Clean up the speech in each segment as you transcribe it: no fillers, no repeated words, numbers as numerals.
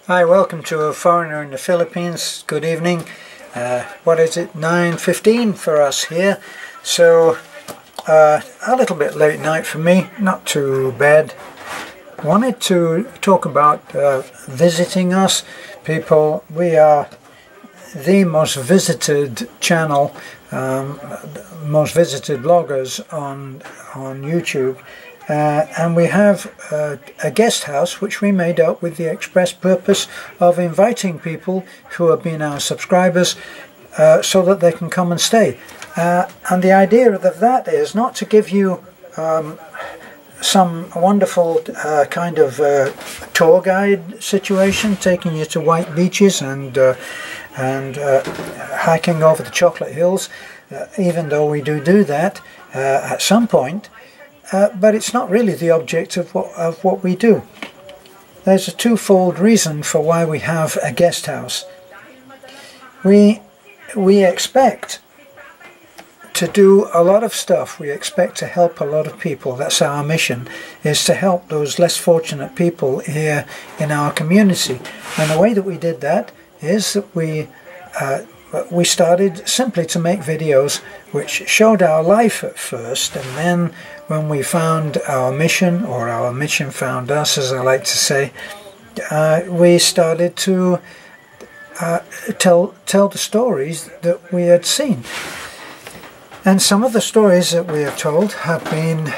Hi, welcome to A Foreigner in the Philippines. Good evening. What is it? 9:15 for us here. So a little bit late night for me, not too bad. Wanted to talk about visiting us. People, we are the most visited channel, most visited bloggers on YouTube. And we have a guest house which we made up with the express purpose of inviting people who have been our subscribers so that they can come and stay. And the idea of that is not to give you some wonderful kind of tour guide situation, taking you to white beaches and hiking over the chocolate hills, even though we do that at some point. But it's not really the object of what we do. There's a twofold reason for why we have a guest house. We expect to do a lot of stuff. We expect to help a lot of people. That's our mission, is to help those less fortunate people here in our community. And the way that we did that is that we started simply to make videos which showed our life at first, and then when we found our mission, or our mission found us, as I like to say, we started to tell the stories that we had seen. And some of the stories that we have told have been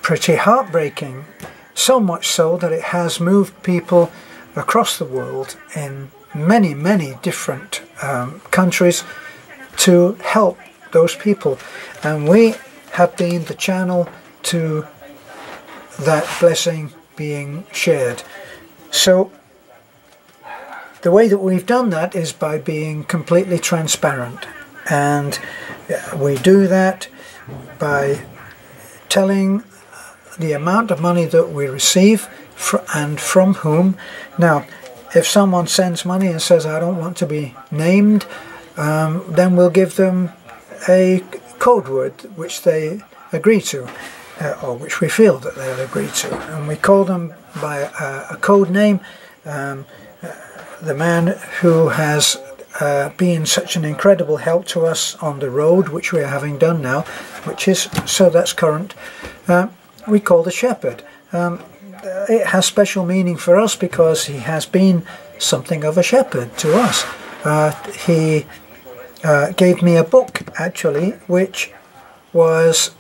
pretty heartbreaking, so much so that it has moved people across the world in many different countries to help those people. And we have been the channel to that blessing being shared. So the way that we've done that is by being completely transparent, and we do that by telling the amount of money that we receive and from whom. Now, if someone sends money and says, I don't want to be named, then we'll give them a code word which they agree to, or which we feel that they'll agree to. And we call them by a code name. The man who has been such an incredible help to us on the road, which we are having done now, which is, so that's current, we call the shepherd. It has special meaning for us because he has been something of a shepherd to us. He gave me a book, actually, which was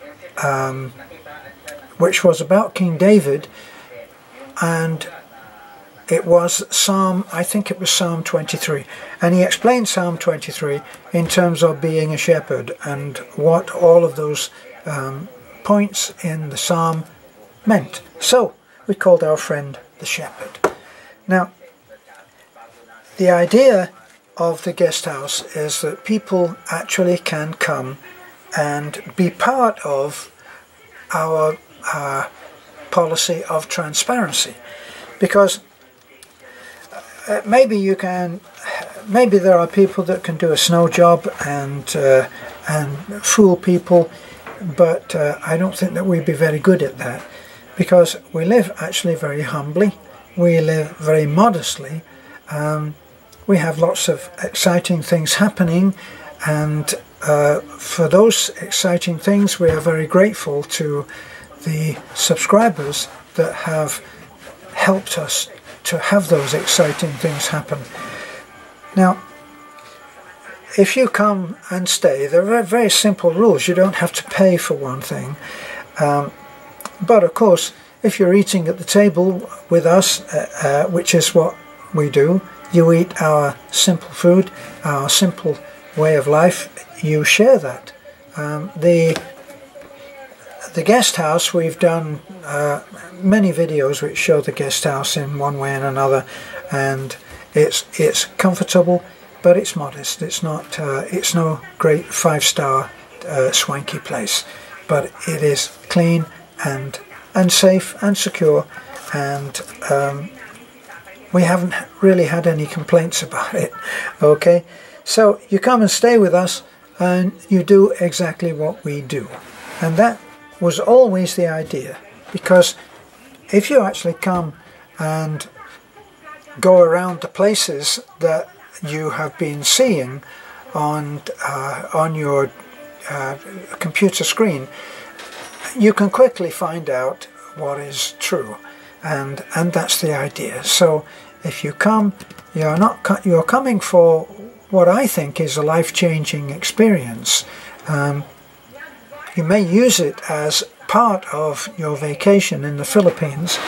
about King David, and it was I think it was Psalm 23, and he explained Psalm 23 in terms of being a shepherd and what all of those points in the psalm meant. So we called our friend the shepherd. Now, the idea of the guest house is that people actually can come and be part of our policy of transparency, because maybe there are people that can do a snow job and fool people, but I don't think that we'd be very good at that, because we live actually very humbly, we live very modestly. We have lots of exciting things happening, and for those exciting things we are very grateful to the subscribers that have helped us to have those exciting things happen. Now, if you come and stay, there are very simple rules. You don't have to pay for one thing, but of course if you're eating at the table with us, which is what we do, you eat our simple food, our simple way of life, you share that. The guest house, we've done many videos which show the guest house in one way and another, and it's comfortable, but it's modest. It's not it's no great five-star swanky place, but it is clean and safe and secure, and we haven't really had any complaints about it. Okay, so you come and stay with us and you do exactly what we do, and that was always the idea, because if you actually come and go around the places that you have been seeing on your computer screen, you can quickly find out what is true, and that's the idea. So if you come, you're coming for what I think is a life-changing experience. You may use it as part of your vacation in the Philippines,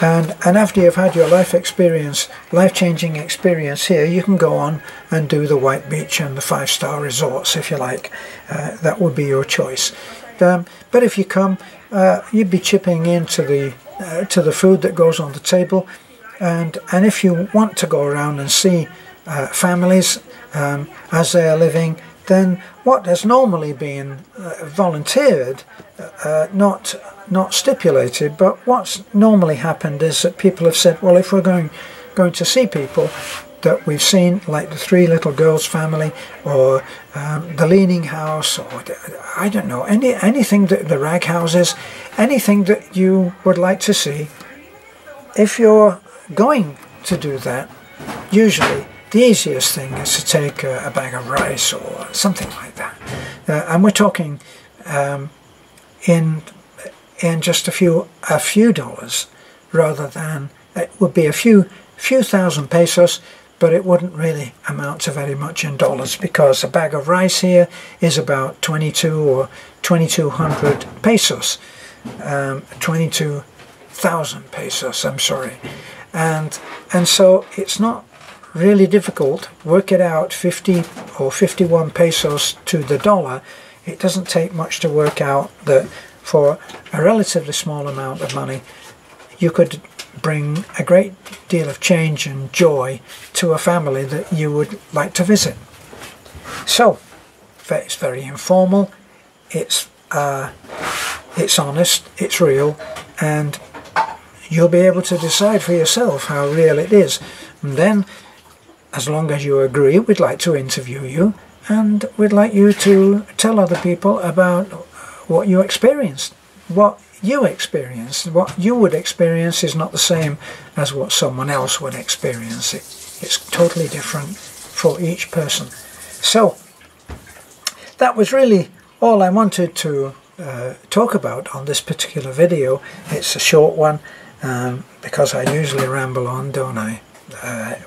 and after you've had your life-changing experience here, you can go on and do the White Beach and the 5-star resorts if you like. That would be your choice. But if you come, you'd be chipping into the food that goes on the table, and if you want to go around and see families as they are living, then what has normally been volunteered, not stipulated, but what's normally happened is that people have said, well, if we're going to see people that we've seen, like the 3 Little Girls family, or the Leaning House, or I don't know, anything that the Rag Houses, anything that you would like to see, if you're going to do that, usually the easiest thing is to take a bag of rice or something like that. And we're talking in just a few dollars, rather than, it would be a few thousand pesos, but it wouldn't really amount to very much in dollars, because a bag of rice here is about 22 or 2200 pesos, 22,000 pesos, I'm sorry. And so it's not really difficult. Work it out, 50 or 51 pesos to the dollar. It doesn't take much to work out that for a relatively small amount of money you could bring a great deal of change and joy to a family that you would like to visit. So it's very informal, it's honest, it's real, and you'll be able to decide for yourself how real it is. And then, as long as you agree, we'd like to interview you, and we'd like you to tell other people about what you experienced. What you would experience is not the same as what someone else would experience. It's totally different for each person. So that was really all I wanted to talk about on this particular video. It's a short one, because I usually ramble on, don't I?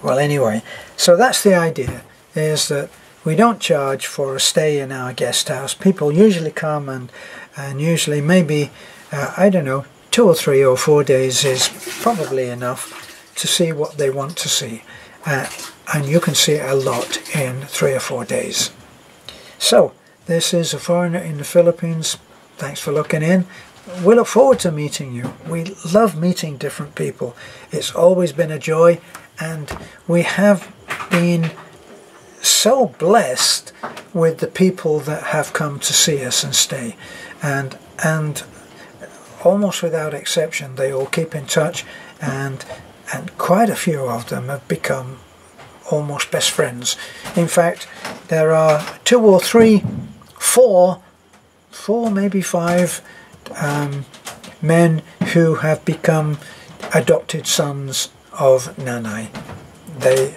Well, anyway, so that's the idea, is that we don't charge for a stay in our guest house. People usually come, and usually maybe, I don't know, 2 or 3 or 4 days is probably enough to see what they want to see. And you can see a lot in 3 or 4 days. So, this is A Foreigner in the Philippines. Thanks for looking in. We look forward to meeting you. We love meeting different people. It's always been a joy, and we have been so blessed with the people that have come to see us and stay, and almost without exception they all keep in touch, and quite a few of them have become almost best friends. In fact, there are 2 or 3, 4, maybe 5 men who have become adopted sons of Nanay. They,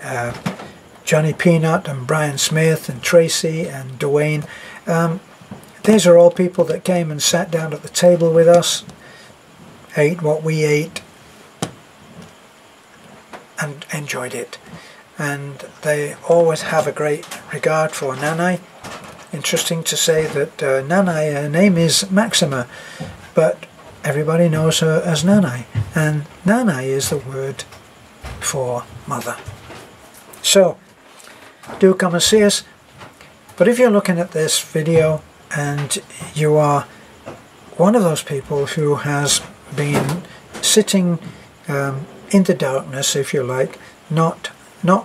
Johnny Peanut and Brian Smith and Tracy and Dwayne, these are all people that came and sat down at the table with us, ate what we ate, and enjoyed it. And they always have a great regard for Nanay. Interesting to say that Nanay, her name is Maxima, but everybody knows her as Nanay, and Nanay is the word for mother. So do come and see us. But if you're looking at this video and you are one of those people who has been sitting in the darkness, if you like, not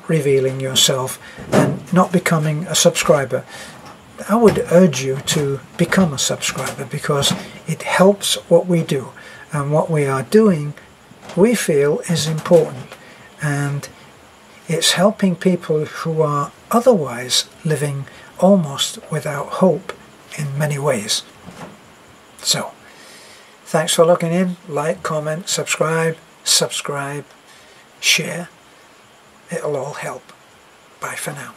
revealing yourself and not becoming a subscriber, I would urge you to become a subscriber, because it helps what we do, and what we are doing we feel is important, and it's helping people who are otherwise living almost without hope in many ways. So, thanks for looking in. Like, comment, subscribe, share, it'll all help. Bye for now.